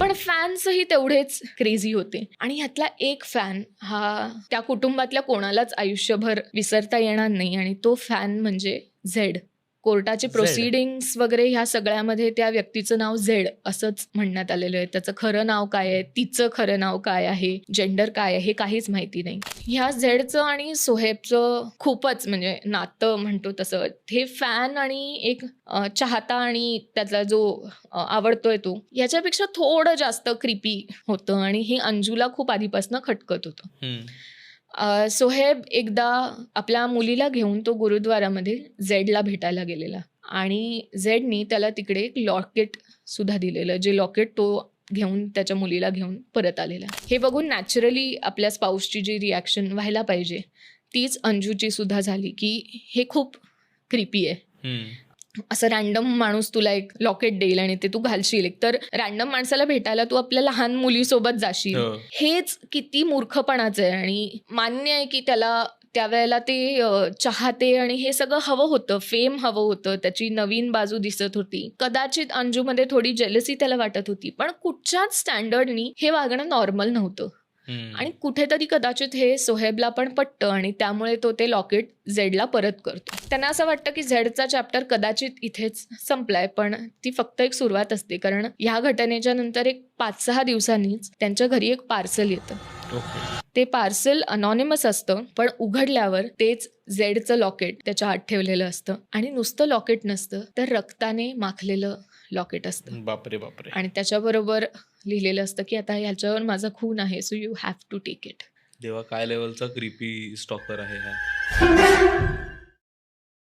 पण फॅन्सही तेवढेच क्रेझी होते. आणि ह्यातला एक फॅन हा त्या कुटुंबातल्या कोणालाच आयुष्यभर विसरता येणार नाही, आणि तो फॅन म्हणजे झेड. कोर्टाचे प्रोसिडिंग्स वगैरे ह्या सगळ्यामध्ये त्या व्यक्तीचं नाव झेड असंच म्हणण्यात आलेलं आहे. त्याचं खरं नाव काय आहे, तिचं खरं नाव काय आहे, जेंडर काय आहे, हे काहीच माहिती नाही. ह्या झेडचं आणि सोहेबचं खूपच म्हणजे नातं म्हणतो तसं, हे फॅन आणि एक चाहता आणि त्यातला जो आवडतोय तो, याच्यापेक्षा थोडं जास्त क्रिपी होतं. आणि हे अंजूला खूप आधीपासून खटकत होतं. सोहेब एकदा आपल्या मुलीला घेऊन तो गुरुद्वारामध्ये झेडला भेटायला गेलेला, आणि झेडनी त्याला तिकडे एक लॉकेट सुद्धा दिलेलं, जे लॉकेट तो घेऊन त्याच्या मुलीला घेऊन परत आलेला. हे बघून नॅचरली आपल्या स्पाऊसची जी रिॲक्शन व्हायला पाहिजे तीच अंजूची सुद्धा झाली, की हे खूप क्रिपी आहे. असं रॅन्डम माणूस तुला एक लॉकेट देईल आणि ते तू घालशील. तर रॅन्डम माणसाला भेटायला तू आपल्या लहान मुलीसोबत जाशील, हेच किती मूर्खपणाचं आहे. आणि मान्य आहे की त्याला त्यावेळेला ते चाहते आणि हे सगळं हवं होतं, फेम हवं होतं, त्याची नवीन बाजू दिसत होती. कदाचित अंजूमध्ये थोडी जेलसी त्याला वाटत होती, पण कुठच्याच स्टँडर्डनी हे वागणं नॉर्मल नव्हतं. आणि कुठेतरी कदाचित हे सोहेबला पण पटतं, आणि त्यामुळे तो ते लॉकेट झेडला परत करतो. त्यांना असं वाटतं की झेडचा चॅप्टर कदाचित इथेच संपलाय, पण ती फक्त एक सुरुवात असते. कारण ह्या घटनेच्या नंतर एक 5-6 दिवसांनीच त्यांच्या घरी एक पार्सल येतं. ते पार्सल अनॉनिमस असतं, पण उघडल्यावर तेच झेडचं लॉकेट त्याच्या आत ठेवलेलं असतं. आणि नुसतं लॉकेट नसतं, तर रक्ताने माखलेलं लॉकेट असतं. बापरे बापरे. आणि त्याच्याबरोबर लिहिलेलं असतं की आता ह्याच्यावर माझा खून आहे, so you have to take it. देवा, काय लेवलचा क्रिपी स्टॉकर आहे हा.